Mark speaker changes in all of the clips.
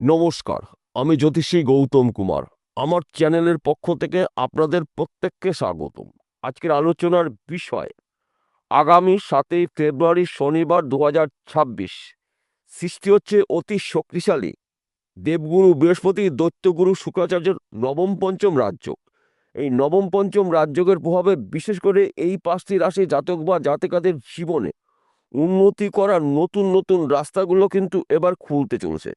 Speaker 1: নমস্কার, আমি জ্যোতিষী গৌতম কুমার। আমার চ্যানেলের পক্ষ থেকে আপনাদের প্রত্যেককে স্বাগতম। আজকের আলোচনার বিষয় আগামী 7ই ফেব্রুয়ারি শনিবার 2026 সৃষ্টি হচ্ছে অতি শক্তিশালী দেবগুরু বৃহস্পতি দৈত্যগুরু শুক্রাচার্যের নবম পঞ্চম রাজযোগ। এই নবম পঞ্চম রাজযোগের প্রভাবে বিশেষ করে এই 5টি রাশি জাতক বা জাতিকাদের জীবনে উন্নতি করার নতুন নতুন রাস্তাগুলো কিন্তু এবার খুলতে চলেছে।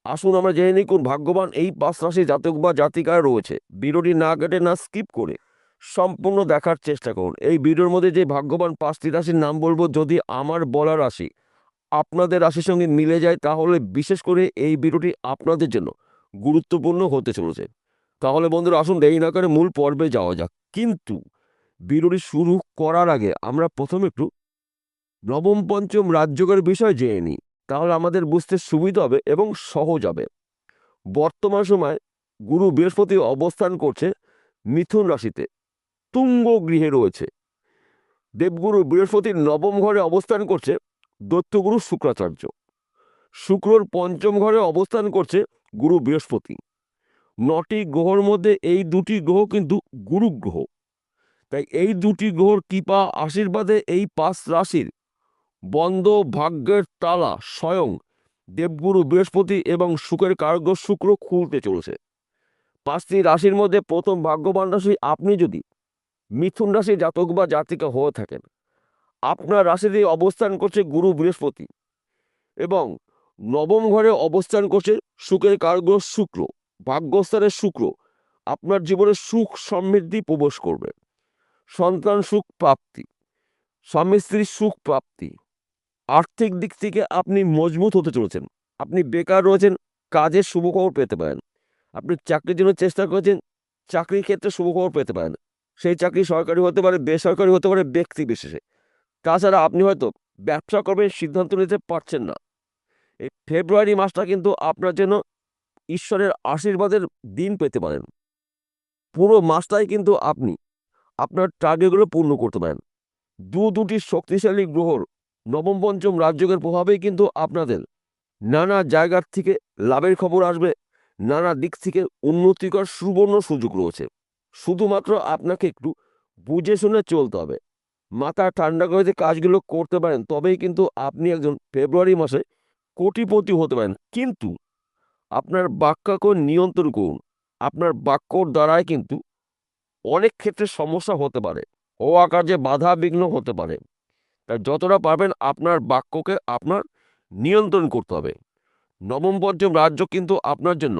Speaker 1: আসুন আমরা জেনে নিই কোন ভাগ্যবান এই 5 রাশি জাতক বা জাতিকায় রয়েছে। ভিডিওটি না কেটে না স্কিপ করে সম্পূর্ণ দেখার চেষ্টা করুন। এই ভিডিওর মধ্যে যে ভাগ্যবান 5টি রাশির নাম বলবো, যদি আমার বলা রাশি আপনাদের রাশির সঙ্গে মিলে যায় তাহলে বিশেষ করে এই ভিডিওটি আপনাদের জন্য গুরুত্বপূর্ণ হতে চলেছে। তাহলে বন্ধুরা আসুন দেরি না করে মূল পর্বে যাওয়া যাক। কিন্তু ভিডিওটি শুরু করার আগে আমরা প্রথমে একটু নবম পঞ্চম রাজযোগের বিষয় জেনে নিই, তাহলে আমাদের বুঝতে সুবিধা হবে এবং সহজ হবে। বর্তমান সময় গুরু বৃহস্পতি অবস্থান করছে মিথুন রাশিতে, তুঙ্গ গৃহে রয়েছে। দেবগুরু বৃহস্পতির নবম ঘরে অবস্থান করছে দৈত্যগুরু শুক্রাচার্য। শুক্রর পঞ্চম ঘরে অবস্থান করছে গুরু বৃহস্পতি। 9টি গ্রহর মধ্যে এই দুটি গ্রহ কিন্তু গুরু গ্রহ। তাই এই দুটি গ্রহর কৃপা আশীর্বাদে এই 5 রাশির বন্ধ ভাগ্যের তালা স্বয়ং দেবগুরু বৃহস্পতি এবং শুক্রের কারক শুক্র খুলতে চলেছে। 5টি রাশির মধ্যে প্রথম ভাগ্যবান রাশি আপনি যদি মিথুন রাশি জাতক বা জাতিকা হয়ে থাকেন, আপনার রাশিতে অবস্থান করছে গুরু বৃহস্পতি এবং নবম ঘরে অবস্থান করছে শুক্রের কারক শুক্র। ভাগ্যস্থানে শুক্র আপনার জীবনে সুখ সমৃদ্ধি প্রবেশ করবে, সন্তান সুখ প্রাপ্তি, স্বামী স্ত্রীর সুখ প্রাপ্তি, আর্থিক দিক থেকে আপনি মজবুত হতে চলেছেন। আপনি বেকার রয়েছেন, কাজের শুভখবর পেতে পারেন। আপনি চাকরির জন্য চেষ্টা করেছেন, চাকরির ক্ষেত্রে শুভখবর পেতে পারেন। সেই চাকরি সরকারি হতে পারে, বেসরকারি হতে পারে, ব্যক্তি বিশেষে। তাছাড়া আপনি হয়তো ব্যবসা করবেন, সিদ্ধান্ত নিতে পারছেন না। এই ফেব্রুয়ারি মাসটা কিন্তু আপনার জন্য ঈশ্বরের আশীর্বাদের দিন পেতে পারেন। পুরো মাসটাই কিন্তু আপনি আপনার টার্গেটগুলো পূর্ণ করতে পারেন। দুটি শক্তিশালী গ্রহর নবম পঞ্চম রাজযোগের প্রভাবেই কিন্তু আপনাদের নানা জায়গার থেকে লাভের খবর আসবে, নানা দিক থেকে উন্নতিকর সুবর্ণ সুযোগ রয়েছে। শুধুমাত্র আপনাকে একটু বুঝে শুনে চলতে হবে, মাথা ঠান্ডা করে যে কাজগুলো করতে পারেন তবেই কিন্তু আপনি একজন ফেব্রুয়ারি মাসে কোটিপতি হতে পারেন। কিন্তু আপনার বাক্যকে নিয়ন্ত্রণ করুন। আপনার বাক্যর দ্বারাই কিন্তু অনেক ক্ষেত্রে সমস্যা হতে পারে, কাজে বাধা বিঘ্ন হতে পারে। তাই যতটা পারবেন আপনার বাক্যকে আপনার নিয়ন্ত্রণ করতে হবে। নবম পঞ্চম রাজ্য কিন্তু আপনার জন্য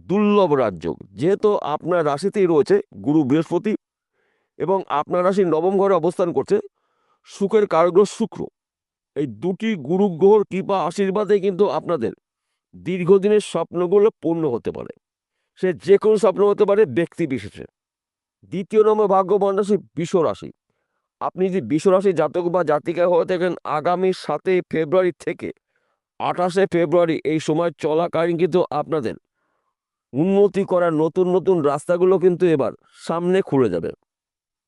Speaker 1: দুর্লভ রাজ্য, যেহেতু আপনার রাশিতেই রয়েছে গুরু বৃহস্পতি এবং আপনার রাশির নবম ঘরে অবস্থান করছে সুখের কারগ্রহ শুক্র। এই দুটি গুরু গ্রহর কৃপা আশীর্বাদে কিন্তু আপনাদের দীর্ঘদিনের স্বপ্নগুলো পূর্ণ হতে পারে। সে যে কোনো স্বপ্ন হতে পারে ব্যক্তি বিশেষে। দ্বিতীয় নম্বর ভাগ্যবান রাশি বৃষ রাশি। আপনি যদি বৃষ রাশি জাতক বা জাতিকা হয়ে থাকেন, আগামী 7ই ফেব্রুয়ারি থেকে 28শে ফেব্রুয়ারি এই সময় চলাকালীন কিন্তু আপনাদের উন্নতি করার নতুন নতুন রাস্তাগুলো কিন্তু এবার সামনে খুলে যাবে।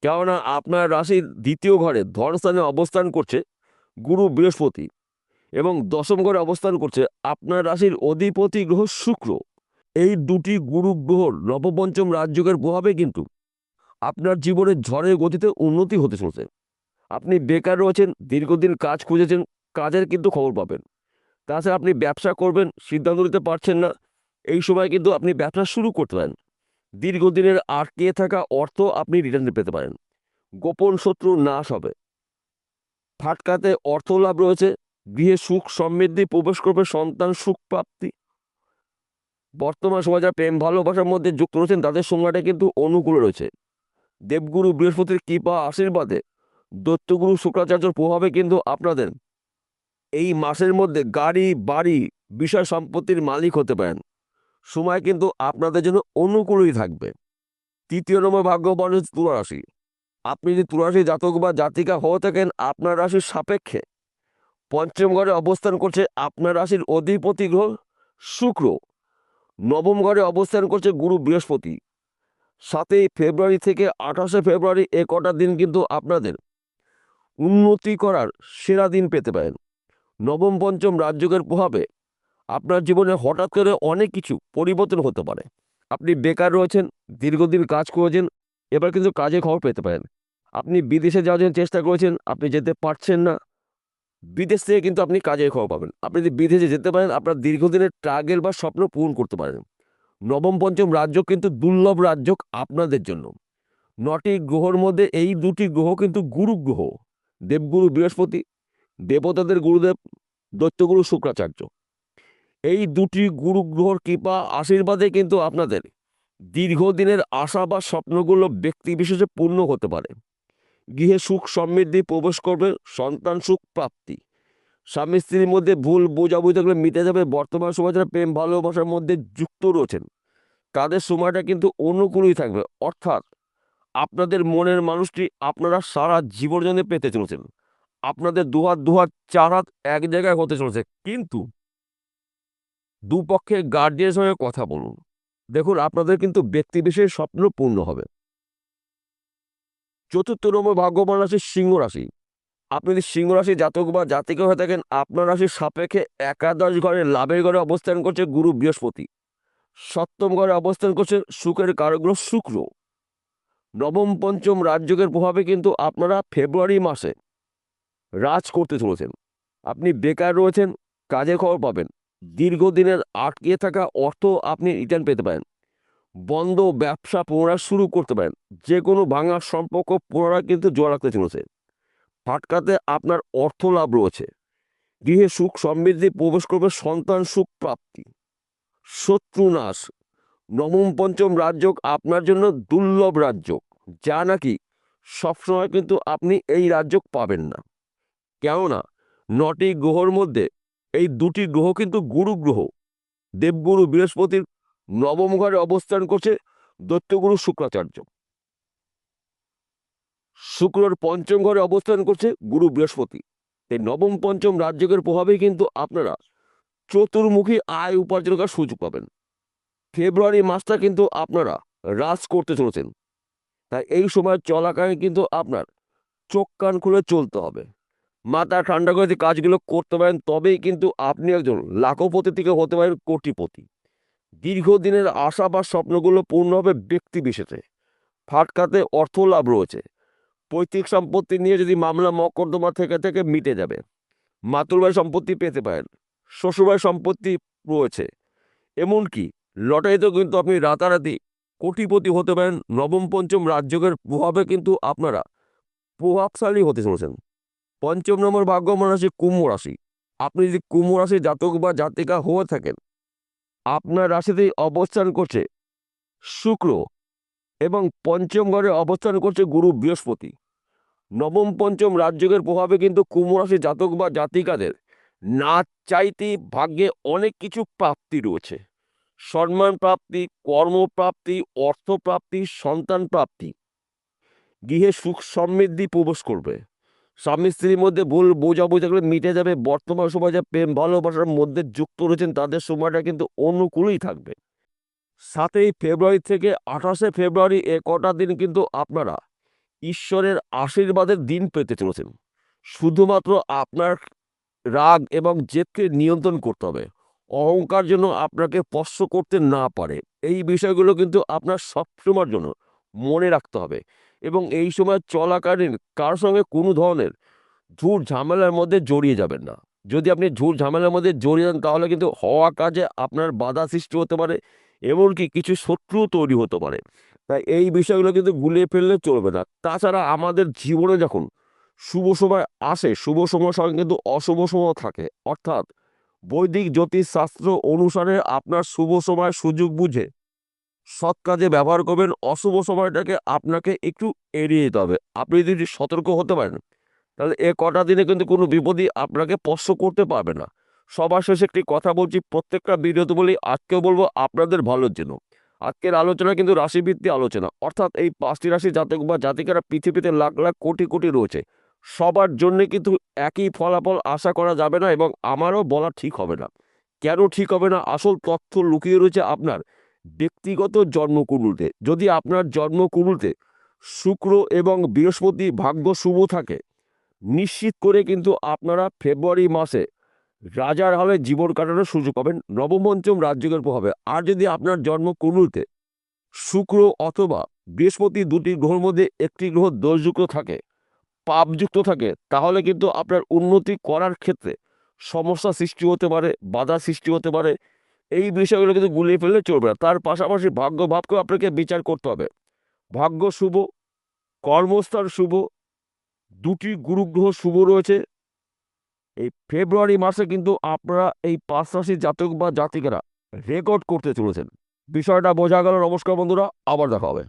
Speaker 1: কেননা আপনার রাশির দ্বিতীয় ঘরে ধনস্থানে অবস্থান করছে গুরু বৃহস্পতি এবং দশম ঘরে অবস্থান করছে আপনার রাশির অধিপতি গ্রহ শুক্র। এই দুটি গুরু গ্রহর নবপঞ্চম রাজযোগের প্রভাবে কিন্তু আপনার জীবনের ঝড়ের গতিতে উন্নতি হতে চলছে। আপনি বেকার রয়েছেন, দীর্ঘদিন কাজ খুঁজেছেন, কাজের কিন্তু খবর পাবেন। তাছাড়া আপনি ব্যবসা করবেন, সিদ্ধান্ত নিতে পারছেন না, এই সময় কিন্তু আপনি ব্যবসা শুরু করতে পারেন। দীর্ঘদিনের আটকে থাকা অর্থ আপনি রিটার্ন পেতে পারেন। গোপন শত্রু নাশ হবে, ফাটকাতে অর্থ লাভ রয়েছে, গৃহে সুখ সমৃদ্ধি প্রবেশ করবে, সন্তান সুখ প্রাপ্তি। বর্তমান সময় যারা প্রেম ভালোবাসার মধ্যে যুক্ত রয়েছেন তাদের সময়টা কিন্তু অনুকূল রয়েছে। দেবগুরু বৃহস্পতির কৃপা আশীর্বাদে দৈত্যগুরু শুক্রাচার্যের প্রভাবে কিন্তু আপনাদের এই মাসের মধ্যে গাড়ি বাড়ি বিষয় সম্পত্তির মালিক হতে পারেন। সময় কিন্তু আপনাদের জন্য অনুকূলই থাকবে। তৃতীয় নম্বর ভাগ্যবান হচ্ছে তুলা রাশি। আপনি যদি তুলা রাশি জাতক বা জাতিকা হয়ে থাকেন, আপনার রাশির সাপেক্ষে পঞ্চম ঘরে অবস্থান করছে আপনার রাশির অধিপতি গ্রহ শুক্র। নবম ঘরে অবস্থান করছে গুরু বৃহস্পতি। 7ই ফেব্রুয়ারি থেকে 28শে ফেব্রুয়ারি এ কটা দিন কিন্তু আপনাদের উন্নতি করার সেরা দিন পেতে পারেন। নবম পঞ্চম রাজযোগের প্রভাবে আপনার জীবনে হঠাৎ করে অনেক কিছু পরিবর্তন হতে পারে। আপনি বেকার রয়েছেন, দীর্ঘদিন কাজ করেছেন, এবার কিন্তু কাজের খবর পেতে পারেন। আপনি বিদেশে যাওয়ার জন্য চেষ্টা করেছেন, আপনি যেতে পারছেন না, বিদেশ থেকে কিন্তু আপনি কাজের খবর পাবেন। আপনি যদি বিদেশে যেতে পারেন, আপনার দীর্ঘদিনের টার্গেট বা স্বপ্ন পূরণ করতে পারেন। নবম পঞ্চম রাজ্য কিন্তু দুর্লভ রাজ্য আপনাদের জন্য। ৯টি গ্রহর মধ্যে এই ২টি গ্রহ কিন্তু গুরু গ্রহ। দেবগুরু বৃহস্পতি, দেবতাদের গুরুদেব দৈত্যগুরু শুক্রাচার্য। এই ২টি গুরু গ্রহর কৃপা আশীর্বাদে কিন্তু আপনাদের দীর্ঘদিনের আশা বা স্বপ্নগুলো ব্যক্তি বিশেষে পূর্ণ হতে পারে। গৃহে সুখ সমৃদ্ধি প্রবেশ করবে, সন্তান সুখ প্রাপ্তি। স্বামী স্ত্রীর মধ্যে ভুল বোঝাবুঝি থাকলে মিটে যাবে। বর্তমান সময় যারা প্রেম ভালোবাসার মধ্যে যুক্ত রয়েছেন, তাদের সময়টা কিন্তু অনুকূলই থাকবে। অর্থাৎ আপনাদের মনের মানুষটি আপনারা সারা জীবন জন্য পেতে চলেছেন। আপনাদের দুহাত দুহাত চার হাত এক জায়গায় হতে চলেছে। কিন্তু দুপক্ষের গার্জিয়ানের সঙ্গে কথা বলুন। দেখুন, আপনাদের কিন্তু ব্যক্তি বিশেষ স্বপ্ন পূর্ণ হবে। চতুর্থ নম্বর ভাগ্যবান রাশি সিংহ রাশি। আপনি যদি সিংহ রাশি জাতক বা জাতিকা হয়ে থাকেন, আপনার রাশির সাপেক্ষে একাদশ ঘরে লাভের ঘরে অবস্থান করছে গুরু বৃহস্পতি। সপ্তম ঘরে অবস্থান করছে সুখের কারগ্রহ শুক্র। নবম পঞ্চম রাজযোগের প্রভাবে কিন্তু আপনারা ফেব্রুয়ারি মাসে রাজ করতে চলেছেন। আপনি বেকার রয়েছেন, কাজের খবর পাবেন। দীর্ঘদিনের আটকে থাকা অর্থ আপনি রিটার্ন পেতে পারেন। বন্ধ ব্যবসা পুনরায় শুরু করতে পারেন। যে কোনো ভাঙা সম্পর্ক পুনরায় কিন্তু জোড়া রাখতে চলেছে। ফাটকাতে আপনার অর্থ লাভ রয়েছে। গৃহে সুখ সমৃদ্ধি প্রবেশ করবে, সন্তান সুখ প্রাপ্তি। শত্রু নাশ। নবম পঞ্চম রাজযোগ আপনার জন্য দুর্লভ রাজযোগ, যা নাকি সবসময় কিন্তু আপনি এই রাজযোগ পাবেন না। কেননা ৯টি গ্রহর মধ্যে এই ২টি গ্রহ কিন্তু গুরু গ্রহ। দেবগুরু বৃহস্পতির নবম ঘরে অবস্থান করছে দৈত্যগুরু শুক্রাচার্য। শুক্রর পঞ্চম ঘরে অবস্থান করছে গুরু বৃহস্পতি। এই নবম পঞ্চম রাজযোগের প্রভাবেই কিন্তু আপনারা চতুর্মুখী আয় উপার্জন করার সুযোগ পাবেন। ফেব্রুয়ারি মাসটা কিন্তু আপনারা রাজ করতে চলেছেন। তাই এই সময় চলাকালীন কিন্তু আপনার চোখ কান খুলে চলতে হবে। মাথা ঠান্ডা করে যদি কাজগুলো করতে পারেন, তবেই কিন্তু আপনি একজন লাখপতি থেকে হতে পারেন কোটিপতি। দীর্ঘদিনের আশা বা স্বপ্নগুলো পূর্ণ হবে ব্যক্তি বিশেষে। ফাটকাতে অর্থ লাভ রয়েছে। পৈতৃক সম্পত্তি নিয়ে যদি মামলা মকদ্দমা থেকে মিটে যাবে। মাতুলবাড়ি সম্পত্তি পেতে পারেন। শ্বশুরবাড়ির সম্পত্তি রয়েছে। এমনকি লটারিতেও কিন্তু আপনি রাতারাতি কোটিপতি হতে পারেন। নবম পঞ্চম রাজযোগের প্রভাবে কিন্তু আপনারা প্রভাবশালী হতে চলেছেন। পঞ্চম নম্বর ভাগ্যবান রাশি কুম্ভ রাশি। আপনি যদি কুম্ভ রাশির জাতক বা জাতিকা হয়ে থাকেন, আপনার রাশিতেই অবস্থান করছে শুক্র এবং পঞ্চম ঘরে অবস্থান করছে গুরু বৃহস্পতি। নবম পঞ্চম রাজযোগের প্রভাবে কিন্তু কুম্ভ রাশির জাতক বা জাতিকাদের না চাইতেই ভাগ্যে অনেক কিছু প্রাপ্তি রয়েছে। সম্মান প্রাপ্তি, কর্মপ্রাপ্তি, অর্থপ্রাপ্তি, সন্তান প্রাপ্তি। গৃহে সুখ সমৃদ্ধি প্রবেশ করবে। স্বামী স্ত্রীর মধ্যে ভুল বোঝাবুঝি থাকলে মিটে যাবে। বর্তমান সময় যা প্রেম ভালোবাসার মধ্যে যুক্ত রয়েছেন, তাদের সময়টা কিন্তু অনুকূলেই থাকবে। ৭ই ফেব্রুয়ারি থেকে ২৮শে ফেব্রুয়ারি এ কটা দিন কিন্তু আপনারা ঈশ্বরের আশীর্বাদের দিন পেতে চলেছেন। শুধুমাত্র আপনার রাগ এবং জেদকে নিয়ন্ত্রণ করতে হবে। অহংকার যেন আপনাকে স্পর্শ করতে না পারে। এই বিষয়গুলো কিন্তু আপনার সবসময়ের জন্য মনে রাখতে হবে। এবং এই সময় চলাকালীন কার সঙ্গে কোনো ধরনের ঝুট ঝামেলার মধ্যে জড়িয়ে যাবেন না। যদি আপনি ঝুট ঝামেলার মধ্যে জড়িয়ে যান, তাহলে কিন্তু হওয়া কাজে আপনার বাধা সৃষ্টি হতে পারে, এমনকি কিছু শত্রু তৈরি হতে পারে। তাই এই বিষয়গুলো কিন্তু গুলিয়ে ফেললে চলবে না। তাছাড়া আমাদের জীবনে যখন শুভ সময় আসে, শুভ সময়ের সঙ্গে কিন্তু অশুভ সময় থাকে। অর্থাৎ বৈদিক জ্যোতিষশাস্ত্র অনুসারে আপনার শুভ সময় সুযোগ বুঝে সৎ কাজে ব্যবহার করবেন। অশুভ সময়টাকে আপনাকে একটু এড়িয়ে যেতে হবে। আপনি যদি সতর্ক হতে পারেন, তাহলে এ কটা দিনে কিন্তু কোনো বিপদই আপনাকে স্পর্শ করতে পারবে না। সবার শেষে একটি কথা বলছি, প্রত্যেকটা ভিডিওতে বলি, আজকেও বলবো আপনাদের ভালোর জন্য। আজকের আলোচনা কিন্তু রাশিভিত্তিক আলোচনা। অর্থাৎ এই 5টি রাশি জাতক বা জাতিকারা পৃথিবীতে লাখ লাখ কোটি কোটি রয়েছে। সবার জন্য কিন্তু একই ফলাফল আশা করা যাবে না, এবং আমারও বলা ঠিক হবে না। কেন ঠিক হবে না? আসল তথ্য লুকিয়ে রয়েছে আপনার ব্যক্তিগত জন্মকুণ্ডলিতে। যদি আপনার জন্মকুণ্ডলিতে শুক্র এবং বৃহস্পতি ভাগ্য শুভ থাকে, নিশ্চিত করে কিন্তু আপনারা ফেব্রুয়ারি মাসে রাজার হালে জীবন কাটানোর সুযোগ পাবেন। নবম পঞ্চম রাজযোগের প্রভাবে। আর যদি আপনার জন্মকুণ্ডলিতে শুক্র অথবা বৃহস্পতি দুটি গ্রহের মধ্যে একটি গ্রহ দোষযুক্ত থাকে, পাপযুক্ত থাকে, তাহলে কিন্তু আপনার উন্নতি করার ক্ষেত্রে সমস্যা সৃষ্টি হতে পারে, বাধা সৃষ্টি হতে পারে। এই বিষয়গুলো কিন্তু গুলিয়ে ফেললে চলবে না। তার পাশাপাশি ভাগ্য ভাবকেও আপনাকে বিচার করতে হবে। ভাগ্য শুভ, কর্মস্থান শুভ, দুটি গুরুগ্রহ শুভ রয়েছে। এই ফেব্রুয়ারি মাসে কিন্তু আপনারা এই 5 রাশির জাতক বা জাতিকারা রেকর্ড করতে চলেছেন। বিষয়টা বোঝা গেল। নমস্কার বন্ধুরা, আবার দেখা হবে।